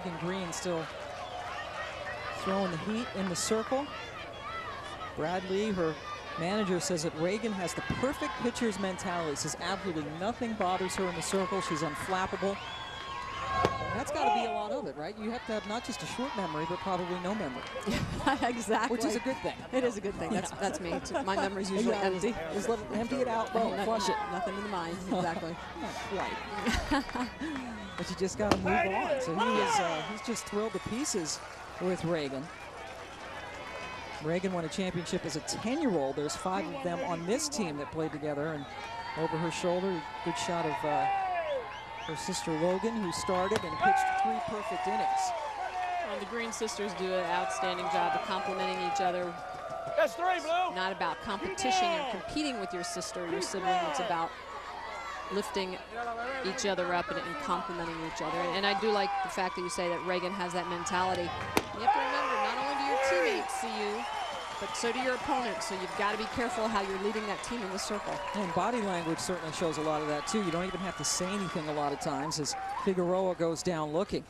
Regan Green still throwing the heat in the circle. Bradley, her manager, says that Regan has the perfect pitcher's mentality. Says absolutely nothing bothers her in the circle. She's unflappable. And that's got to be a lot of it, right? You have to have not just a short memory, but probably no memory. Exactly. Which is a good thing. It is a good thing. That's me. My memory's usually empty. Just let it empty it out. Well, flush it. Nothing in the mind. Exactly. Right. But you just got to move on. So he's just thrilled to pieces with Regan. Regan won a championship as a 10-year-old. There's 5 of them on this team that played together. And over her shoulder, good shot of her sister Logan, who started and pitched 3 perfect innings. Well, the Green sisters do an outstanding job of complimenting each other. That's 3, Blue. Not about competition and competing with your sister, your sibling. It's about lifting each other up and complimenting each other. And I do like the fact that you say that Regan has that mentality. You have to remember, not only do your teammates see you, but so do your opponents. So you've got to be careful how you're leading that team in the circle. And body language certainly shows a lot of that, too. You don't even have to say anything a lot of times as Figueroa goes down looking.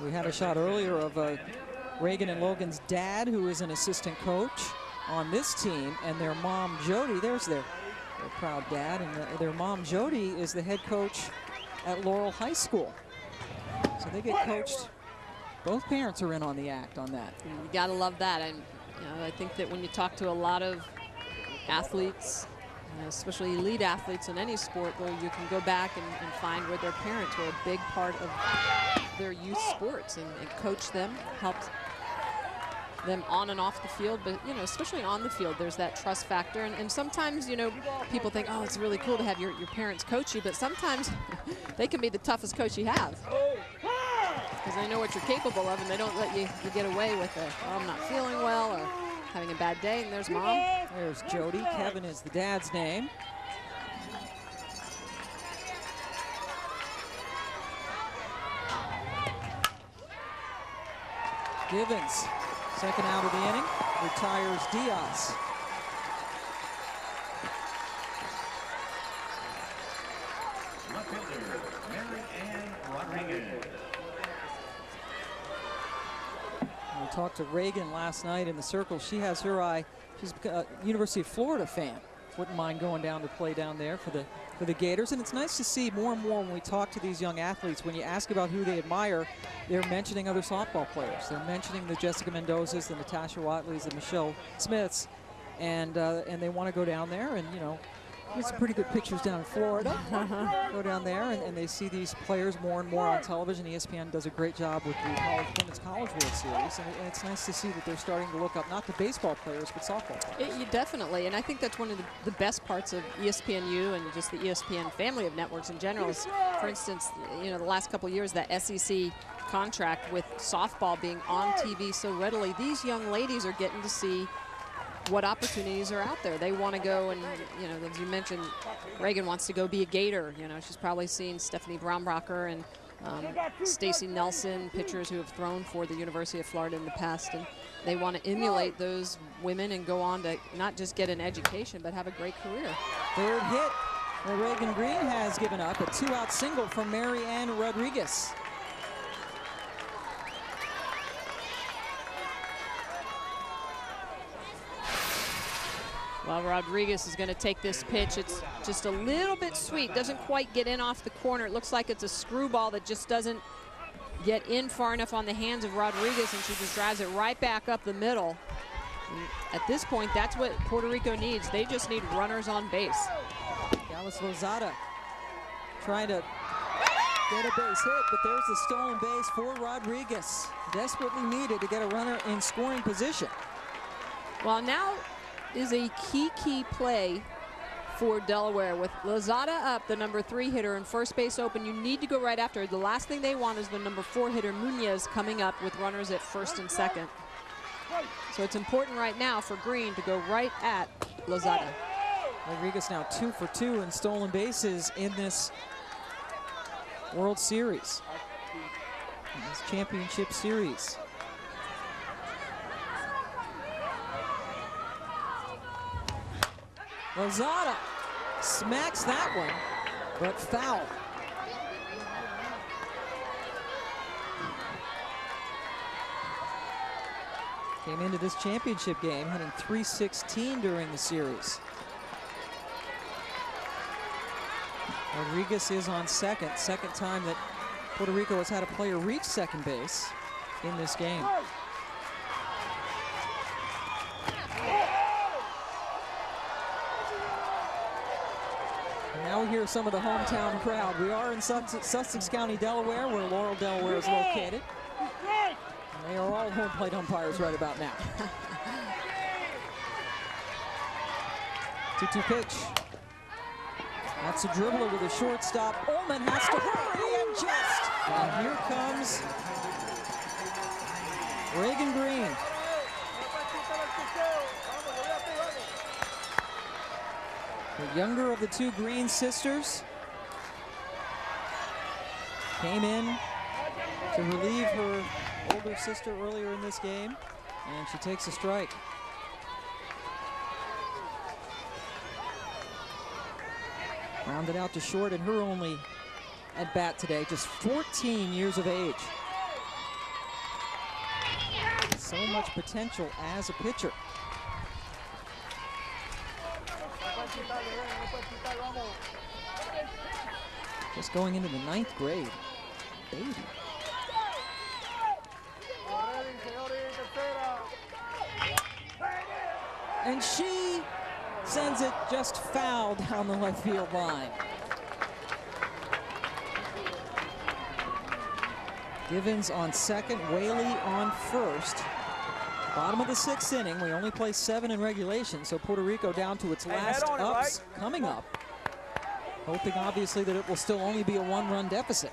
We had a shot earlier of Regan and Logan's dad, who is an assistant coach on this team, and their mom, Jody. There's their proud dad, and their mom, Jody, is the head coach at Laurel High School. So they get coached. Both parents are in on the act on that. You got to love that. And you know, I think that when you talk to a lot of athletes, especially elite athletes in any sport, where you can go back and find where their parents were a big part of their youth sports and coach them, helped them on and off the field, but you know, especially on the field, there's that trust factor. And sometimes, you know, people think, oh, it's really cool to have your parents coach you, but sometimes they can be the toughest coach you have, because they know what you're capable of, and they don't let you get away with it. Oh, I'm not feeling well, or having a bad day. And there's mom. There's Jody. Kevin is the dad's name. Givens, second out of the inning, retires Diaz. Left fielder, Mary Ann Rodriguez. We talked to Regan last night in the circle. She has her eye. She's a University of Florida fan. Wouldn't mind going down to play down there for the Gators. And it's nice to see more and more when we talk to these young athletes, when you ask about who they admire, they're mentioning other softball players. They're mentioning the Jessica Mendozas, the Natasha Watleys, the Michelle Smiths, and they want to go down there and, you know, get some pretty good pictures down in Florida. Go down there and they see these players more and more on television. ESPN does a great job with the Women's College World Series, and it's nice to see that they're starting to look up not the baseball players, but softball players. You definitely, and I think that's one of the best parts of ESPNU and just the ESPN family of networks in general is, for instance, you know, the last couple of years, that SEC contract with softball being on TV so readily, these young ladies are getting to see what opportunities are out there. They want to go and, you know, as you mentioned, Regan wants to go be a Gator. You know, she's probably seen Stephanie Braunbracher and Stacy Nelson, pitchers who have thrown for the University of Florida in the past, and they want to emulate those women and go on to not just get an education, but have a great career. Third hit that Regan Green has given up, a 2-out single from Mary Ann Rodriguez. Well, Rodriguez is going to take this pitch. It's just a little bit sweet. Doesn't quite get in off the corner. It looks like it's a screwball that just doesn't get in far enough on the hands of Rodriguez, and she just drives it right back up the middle. And at this point, that's what Puerto Rico needs. They just need runners on base. Dallas Lozada trying to get a base hit, but there's the stolen base for Rodriguez. Desperately needed to get a runner in scoring position. Well, now is a key play for Delaware. With Lozada up, the number 3 hitter, and first base open, you need to go right after her. The last thing they want is the number 4 hitter, Munoz, coming up with runners at first and second. So it's important right now for Green to go right at Lozada. Rodriguez now 2 for 2 in stolen bases in this World Series, in this championship series. Lozada smacks that one, but foul. Came into this championship game hitting .316 during the series. Rodriguez is on second time that Puerto Rico has had a player reach second base in this game. And now we hear some of the hometown crowd. We are in Sussex County, Delaware, where Laurel, Delaware is located. And they are all home plate umpires right about now. 2-2 pitch. That's a dribbler with a shortstop. Ullman has to hurry and here comes Regan Green. The younger of the two Green sisters came in to relieve her older sister earlier in this game, and she takes a strike. Rounded out to short in her only at bat today, just 14 years of age. So much potential as a pitcher. Just going into the 9th grade. Baby. And she sends it just foul down the left field line. Givens on second, Whaley on first. Bottom of the 6th inning. We only play 7 in regulation, so Puerto Rico down to its last ups coming up. Hoping, obviously, that it will still only be a 1-run deficit.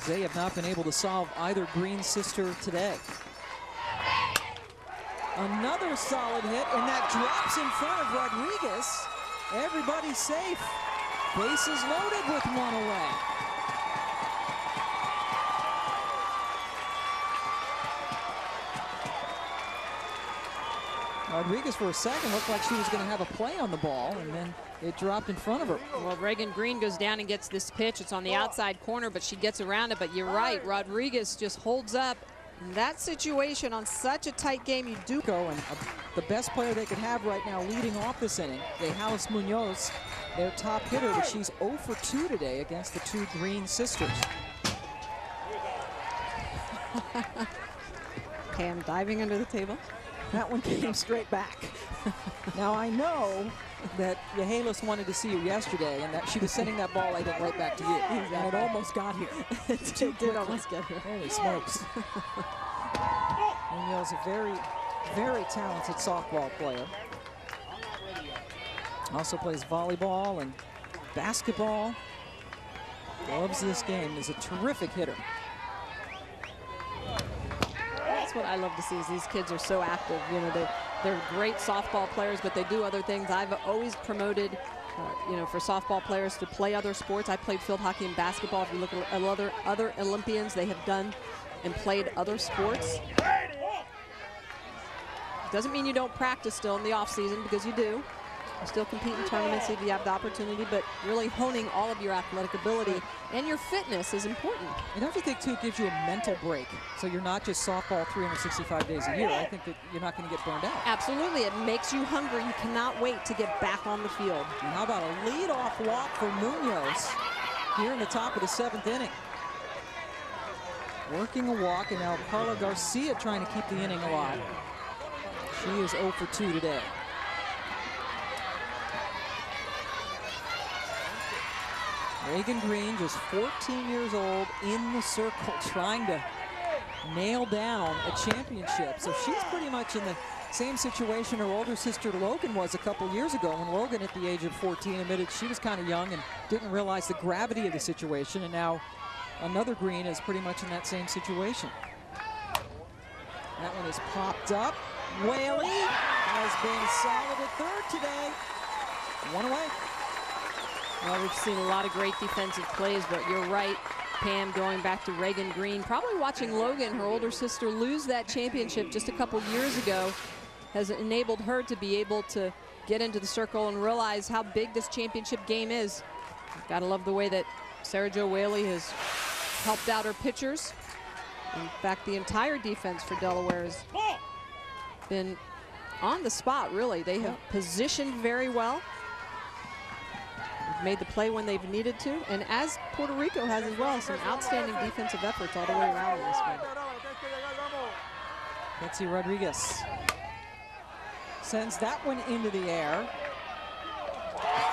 They have not been able to solve either Green sister today. Another solid hit, and that drops in front of Rodriguez. Everybody's safe. Bases loaded with one away. Rodriguez for a second looked like she was going to have a play on the ball, and then it dropped in front of her. Well, Regan Green goes down and gets this pitch. It's on the outside corner, but she gets around it. But you're right, Rodriguez just holds up. In that situation, on such a tight game, you do go. And the best player they could have right now leading off this inning, Alice Munoz, their top hitter, but she's 0 for 2 today against the two Green sisters. Pam diving under the table. That one came straight back. Now I know that Yehalis wanted to see you yesterday, and that she was sending that ball, I think, right back to you. Exactly. And it almost got here. It did almost get here. Holy smokes. Munoz, a very, very talented softball player. Also plays volleyball and basketball. Loves this game. Is a terrific hitter. That's what I love to see, is these kids are so active. You know, they're great softball players, but they do other things. I've always promoted, you know, for softball players to play other sports. I played field hockey and basketball. If you look at other Olympians, they have done and played other sports. Doesn't mean you don't practice still in the off season, because you do. You still compete in tournaments if you have the opportunity, but really honing all of your athletic ability and your fitness is important. And don't you think, too, it gives you a mental break? So you're not just softball 365 days a year. I think that you're not going to get burned out. Absolutely. It makes you hungry. You cannot wait to get back on the field. And how about a leadoff walk for Munoz here in the top of the 7th inning? Working a walk, and now Carla Garcia trying to keep the inning alive. She is 0 for 2 today. Regan Green, just 14 years old, in the circle, trying to nail down a championship. So she's pretty much in the same situation her older sister Logan was a couple years ago, when Logan, at the age of 14, admitted she was kind of young and didn't realize the gravity of the situation. And now another Green is pretty much in that same situation. That one is popped up. Whaley has been solid at third today. One away. Well, we've seen a lot of great defensive plays, but you're right, Pam, going back to Regan Green. Probably watching Logan, her older sister, lose that championship just a couple years ago has enabled her to be able to get into the circle and realize how big this championship game is. Gotta love the way that Sarah Jo Whaley has helped out her pitchers. In fact, the entire defense for Delaware has been on the spot, really. They have positioned very well. Made the play when they've needed to, and as Puerto Rico has as well, some outstanding defensive efforts all the way around in this game. Betsy Rodriguez sends that one into the air.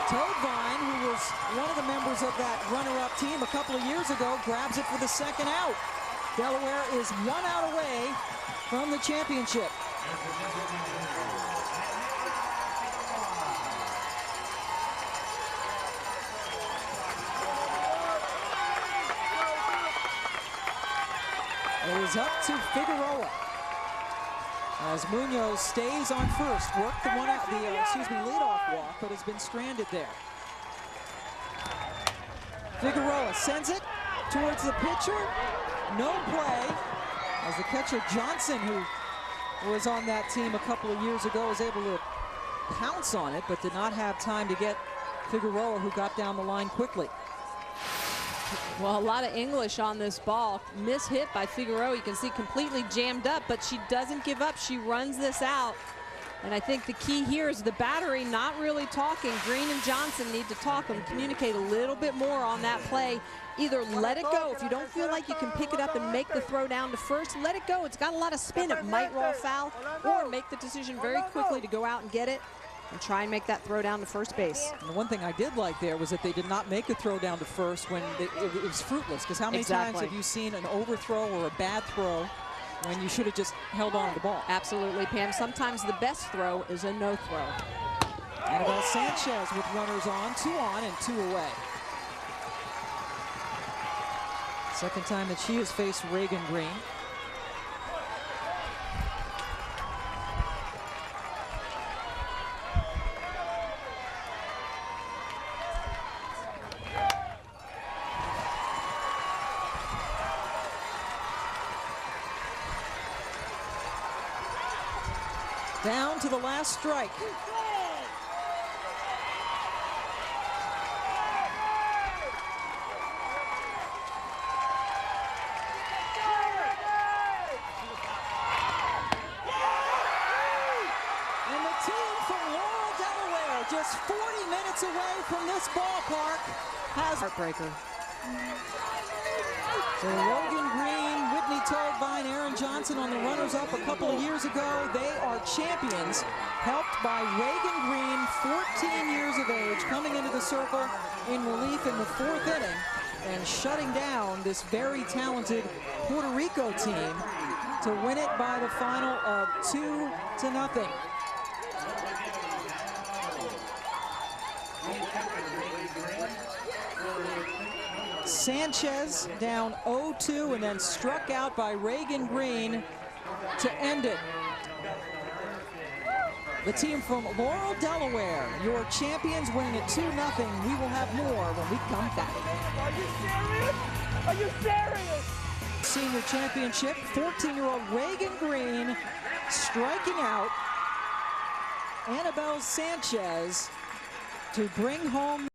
Toadvine, who was one of the members of that runner-up team a couple of years ago, grabs it for the second out. Delaware is 1 out away from the championship. It is up to Figueroa as Munoz stays on first. Worked the leadoff walk, but has been stranded there. Figueroa sends it towards the pitcher. No play as the catcher Johnson, who was on that team a couple of years ago, was able to pounce on it, but did not have time to get Figueroa, who got down the line quickly. Well, a lot of English on this ball. Mishit by Figueroa. You can see completely jammed up, but she doesn't give up. She runs this out. And I think the key here is the battery not really talking. Green and Johnson need to talk and communicate a little bit more on that play. Either let it go. If you don't feel like you can pick it up and make the throw down to first, let it go. It's got a lot of spin. It might roll foul, or make the decision very quickly to go out and get it and try and make that throw down to first base. And the one thing I did like there was that they did not make a throw down to first when it was fruitless. Because how many times have you seen an overthrow or a bad throw when you should have just held on to the ball? Absolutely, Pam. Sometimes the best throw is a no throw. Annabelle Sanchez with runners on and 2 away. Second time that she has faced Regan Green. Down to the last strike. And the team from Laurel, Delaware, just 40 minutes away from this ballpark, has heartbreaker. So Regan Green, Whitney Toadvine, Aaron Johnson on the runners-up a couple of years ago. They are champions, helped by Regan Green, 14 years of age, coming into the circle in relief in the 4th inning and shutting down this very talented Puerto Rico team to win it by the final of 2-0. Sanchez down 0-2 and then struck out by Regan Green to end it. The team from Laurel, Delaware, your champions, winning it 2-0. We will have more when we come back. Are you serious? Senior championship, 14-year-old Regan Green striking out Annabelle Sanchez to bring home